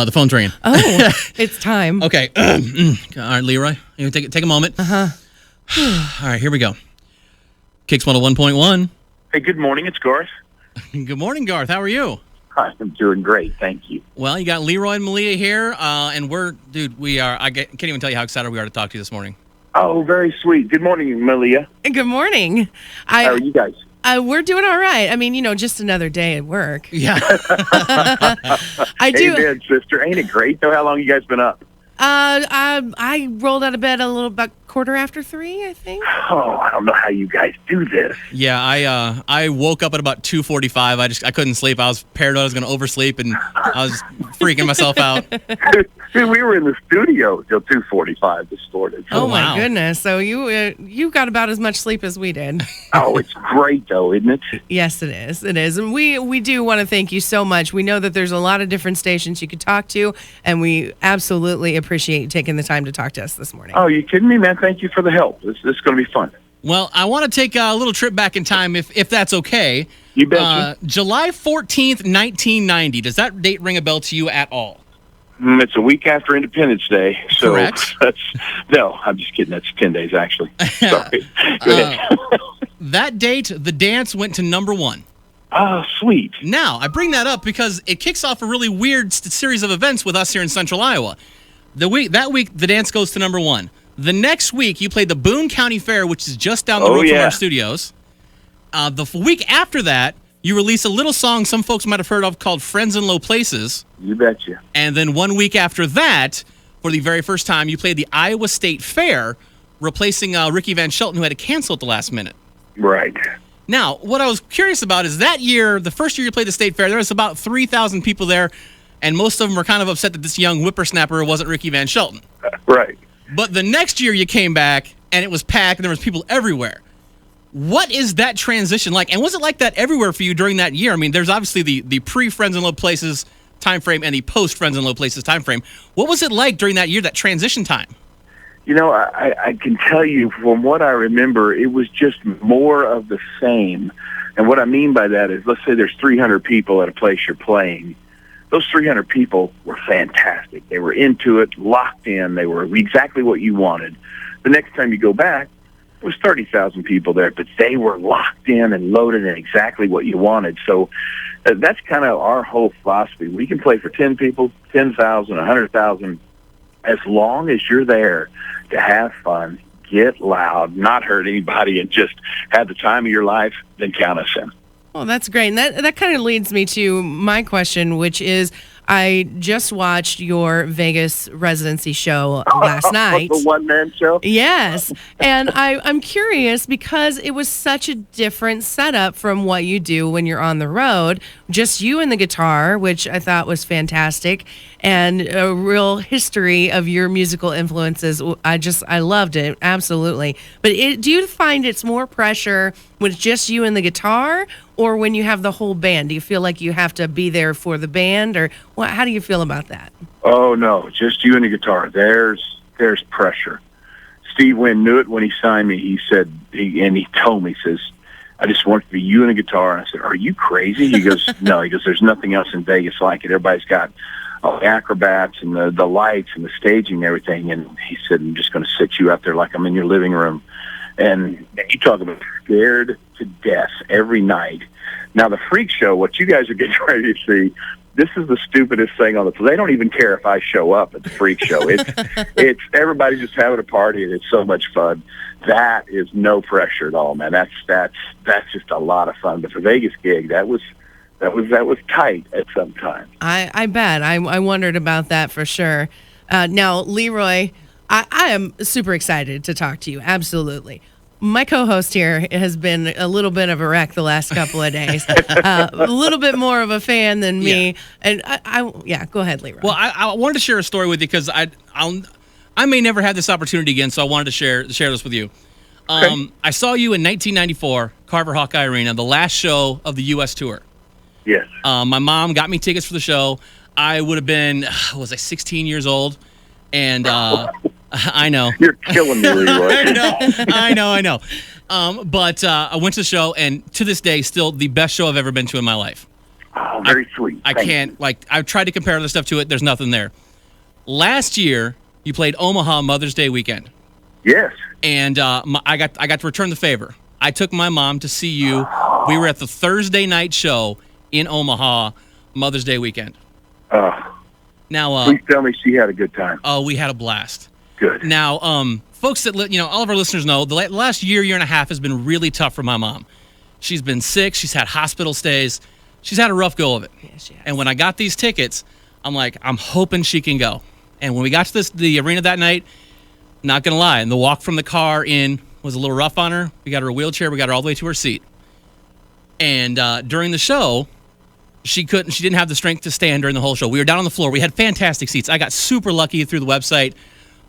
The phone's ringing. Oh, it's time. Okay. All right, Leroy. You take a moment. All right, here we go. Kicks 101.1. Hey, good morning. It's Garth. Good morning, Garth. How are you? Hi, I'm doing great. Thank you. Well, you got Leroy and Malia here, and I can't even tell you how excited we are to talk to you this morning. Oh, very sweet. Good morning, Malia. Good morning. How are you guys? We're doing all right. I mean, just another day at work. Yeah. Amen, sister. Ain't it great, though? How long you guys been up? I rolled out of bed about 3:15, I think. Oh, I don't know how you guys do this. Yeah, I woke up at about 2:45. I couldn't sleep. I was paranoid I was going to oversleep, and I was freaking myself out. We were in the studio till 2:45 this morning. Oh, wow. My goodness. So you got about as much sleep as we did. Oh, it's great, though, isn't it? Yes, it is. It is. And we do want to thank you so much. We know that there's a lot of different stations you could talk to, and we absolutely appreciate you taking the time to talk to us this morning. Oh, you kidding me, man? Thank you for the help. This is going to be fun. Well, I want to take a little trip back in time, if that's okay. You betcha. July 14th, 1990. Does that date ring a bell to you at all? It's a week after Independence Day. So Correct. No, I'm just kidding. That's 10 days, actually. Sorry. Go ahead. That date, the dance went to number 1. Oh, sweet. Now, I bring that up because it kicks off a really weird series of events with us here in Central Iowa. That week, the dance goes to number 1. The next week, you played the Boone County Fair, which is just down the road from our studios. The week after that, you release a little song some folks might have heard of called Friends in Low Places. You betcha. And then 1 week after that, for the very first time, you played the Iowa State Fair, replacing Ricky Van Shelton, who had to cancel at the last minute. Right. Now, what I was curious about is that year, the first year you played the State Fair, there was about 3,000 people there, and most of them were kind of upset that this young whippersnapper wasn't Ricky Van Shelton. Right. But the next year you came back, and it was packed, and there was people everywhere. What is that transition like? And was it like that everywhere for you during that year? I mean, there's obviously the pre-Friends in Low Places time frame and the post-Friends in Low Places time frame. What was it like during that year, that transition time? I can tell you from what I remember, it was just more of the same. And what I mean by that is, let's say there's 300 people at a place you're playing. Those 300 people were fantastic. They were into it, locked in. They were exactly what you wanted. The next time you go back, there was 30,000 people there, but they were locked in and loaded in exactly what you wanted. So that's kind of our whole philosophy. We can play for 10 people, 10,000, 100,000, as long as you're there to have fun, get loud, not hurt anybody, and just have the time of your life, then count us in. Well, that's great. And that kind of leads me to my question, which is, I just watched your Vegas residency show last night. The one-man show? Yes. And I'm curious because it was such a different setup from what you do when you're on the road. Just you and the guitar, which I thought was fantastic, and a real history of your musical influences. I loved it. Absolutely. But do you find it's more pressure when it's just you and the guitar, or when you have the whole band? Do you feel like you have to be there for the band, or how do you feel about that? Oh, no, just you and the guitar. There's pressure. Steve Wynn knew it when he signed me. He said, he told me, he says, I just want it to be you and a guitar. And I said, are you crazy? He goes, no. He goes, there's nothing else in Vegas like it. Everybody's got all the acrobats and the lights and the staging and everything. And he said, I'm just going to sit you out there like I'm in your living room. And you talk about scared to death every night. Now, the freak show, what you guys are getting ready to see, this is the stupidest thing on the floor. They don't even care if I show up at the freak show. It's everybody just having a party, and it's so much fun. That is no pressure at all, man. That's just a lot of fun. But the Vegas gig, that was tight at some time. I bet. I wondered about that for sure. Now, Leroy, I am super excited to talk to you. Absolutely. My co-host here has been a little bit of a wreck the last couple of days. A little bit more of a fan than me. Yeah. And go ahead, Leroy. Well, I wanted to share a story with you because I may never have this opportunity again, so I wanted to share this with you. Okay. I saw you in 1994, Carver Hawkeye Arena, the last show of the U.S. tour. Yes. My mom got me tickets for the show. I would have been, 16 years old, and I know. You're killing me, Leroy. I know. But I went to the show, and to this day, still the best show I've ever been to in my life. Oh, very sweet. I Thank can't, you. like, I've tried to compare other stuff to it. There's nothing there. Last year, you played Omaha Mother's Day weekend. Yes. And I got to return the favor. I took my mom to see you. We were at the Thursday night show in Omaha Mother's Day weekend. Now, please tell me she had a good time. Oh, we had a blast. Good. Now, folks that all of our listeners know the last year and a half has been really tough for my mom. She's been sick. She's had hospital stays. She's had a rough go of it. Yeah, she has. And when I got these tickets, I'm like, I'm hoping she can go. And when we got to the arena that night, not gonna lie, and the walk from the car in was a little rough on her. We got her a wheelchair. We got her all the way to her seat. And during the show, she didn't have the strength to stand during the whole show. We were down on the floor. We had fantastic seats. I got super lucky through the website.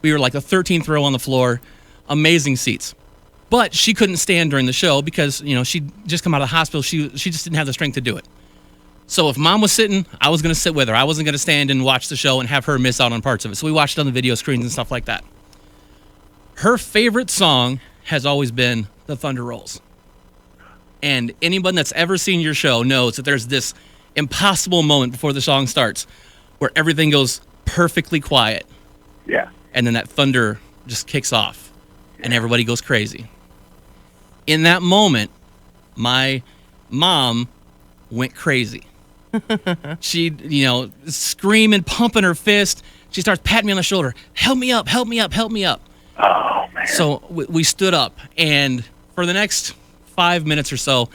We were like the 13th row on the floor. Amazing seats. But she couldn't stand during the show because, she'd just come out of the hospital. She just didn't have the strength to do it. So if Mom was sitting, I was going to sit with her. I wasn't going to stand and watch the show and have her miss out on parts of it. So we watched it on the video screens and stuff like that. Her favorite song has always been The Thunder Rolls. And anyone that's ever seen your show knows that there's this impossible moment before the song starts where everything goes perfectly quiet. Yeah. And then that thunder just kicks off and everybody goes crazy. In that moment, my mom went crazy. She, screaming, pumping her fist. She starts patting me on the shoulder. Help me up, help me up, help me up. Oh, man. So we stood up, and for the next 5 minutes or so,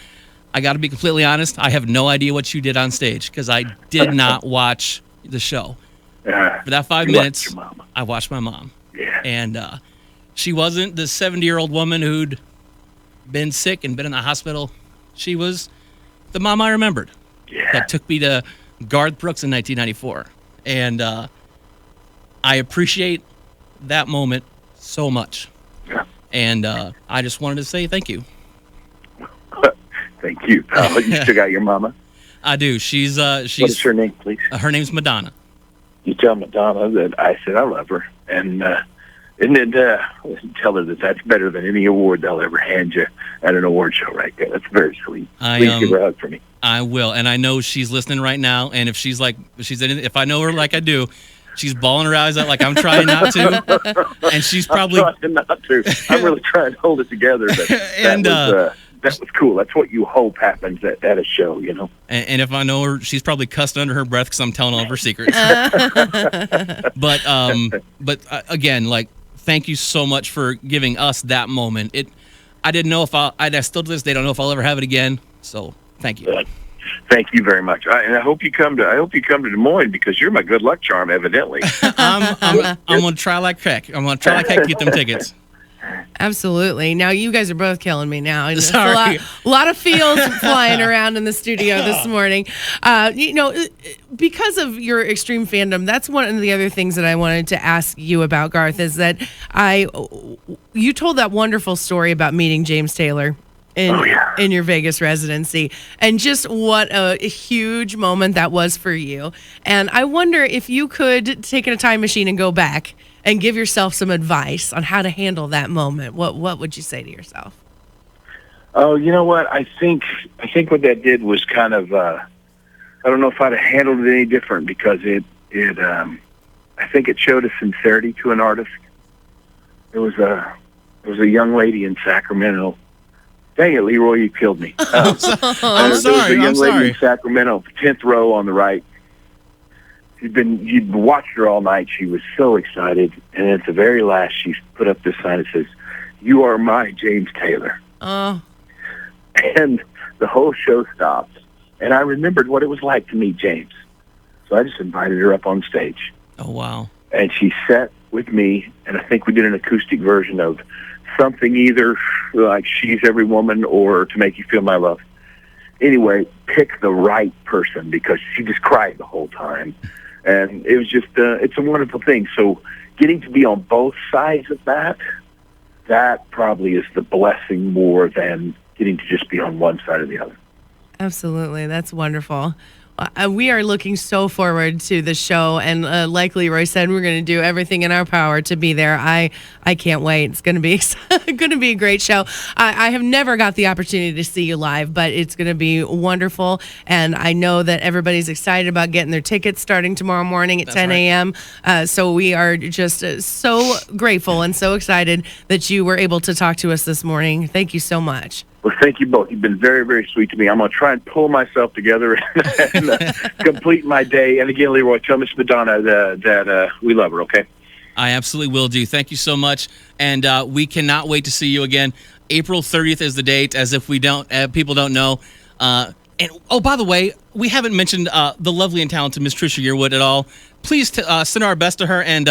I got to be completely honest, I have no idea what you did on stage because I did not watch the show. For that 5 minutes, I watched my mom. Yeah. And she wasn't the 70-year-old woman who'd been sick and been in the hospital. She was the mom I remembered. Yeah. That took me to Garth Brooks in 1994. And I appreciate that moment so much. Yeah. And I just wanted to say thank you. Thank you. You still got your mama? I do. She's What is her name, please? her name's Madonna. You tell Madonna that I said I love her. And tell her that that's better than any award they'll ever hand you at an award show right there. That's very sweet. Please give her a hug for me. I will. And I know she's listening right now. And if if I know her like I do, she's bawling her eyes out like I'm trying not to. And she's probably... I'm trying not to. I'm really trying to hold it together. But that was cool. That's what you hope happens at a show, And if I know her, she's probably cussed under her breath because I'm telling all of her secrets. But again, thank you so much for giving us that moment. I didn't know if I still to this day don't know if I'll ever have it again. So thank you. Thank you very much. And I hope you come to Des Moines because you're my good luck charm, evidently. I'm gonna try like heck. I'm gonna try like heck to get them tickets. Absolutely. Now you guys are both killing me now. It's Sorry. A lot of feels flying around in the studio this morning. Because of your extreme fandom, that's one of the other things that I wanted to ask you about, Garth, is that you told that wonderful story about meeting James Taylor in your Vegas residency, and just what a huge moment that was for you. And I wonder if you could take in a time machine and go back and give yourself some advice on how to handle that moment. What would you say to yourself? Oh, you know what? I think what that did was kind of I don't know if I'd have handled it any different because I think it showed a sincerity to an artist. There was a young lady in Sacramento. Dang it, Leroy, you killed me. I'm sorry. There was a young lady in Sacramento, 10th row on the right. You'd watched her all night. She was so excited. And at the very last, she put up this sign that says, "You are my James Taylor." Oh. And the whole show stopped. And I remembered what it was like to meet James. So I just invited her up on stage. Oh, wow. And she sat with me, and I think we did an acoustic version of something either like She's Every Woman or To Make You Feel My Love. Anyway, pick the right person because she just cried the whole time. And it was just, it's a wonderful thing. So getting to be on both sides of that probably is the blessing more than getting to just be on one side or the other. Absolutely. That's wonderful. We are looking so forward to the show, and like Leroy said, we're going to do everything in our power to be there. I can't wait. It's going to be going to be a great show. I have never got the opportunity to see you live, but it's going to be wonderful, and I know that everybody's excited about getting their tickets starting tomorrow morning at 10 a.m. So we are just so grateful and so excited that you were able to talk to us this morning. Thank you so much. Well, thank you both. You've been very, very sweet to me. I'm going to try and pull myself together and complete my day. And again, Leroy, tell Miss Madonna that we love her, okay? I absolutely will do. Thank you so much. And we cannot wait to see you again. April 30th is the date, as if we don't, people don't know. And oh, by the way, we haven't mentioned the lovely and talented Miss Trisha Yearwood at all. Please send our best to her, and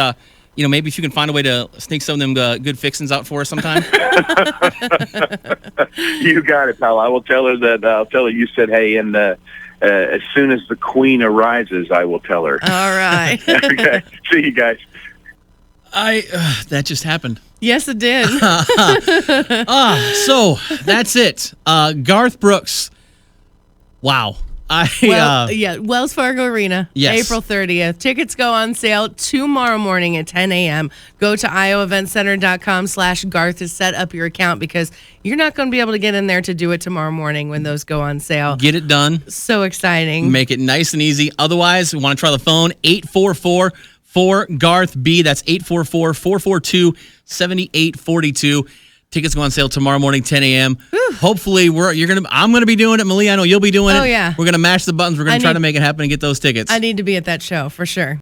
maybe if you can find a way to sneak some of them good fixings out for us sometime. You got it, pal. I will tell her that. I'll tell her you said hey, and as soon as the queen arises, I will tell her. All right. Okay. See you guys. That just happened. Yes, it did. So that's it. Garth Brooks. Wow. Wells Fargo Arena, yes. April 30th. Tickets go on sale tomorrow morning at 10 a.m. Go to iowaeventcenter.com/Garth to set up your account, because you're not going to be able to get in there to do it tomorrow morning when those go on sale. Get it done. So exciting. Make it nice and easy. Otherwise, we want to try the phone, 844-4GARTH-B. That's 844-442-7842. Tickets go on sale tomorrow morning, 10 a.m. Hopefully, I'm gonna be doing it. Malia, I know you'll be doing it. Oh, yeah. We're gonna mash the buttons. We're gonna try to make it happen and get those tickets. I need to be at that show for sure.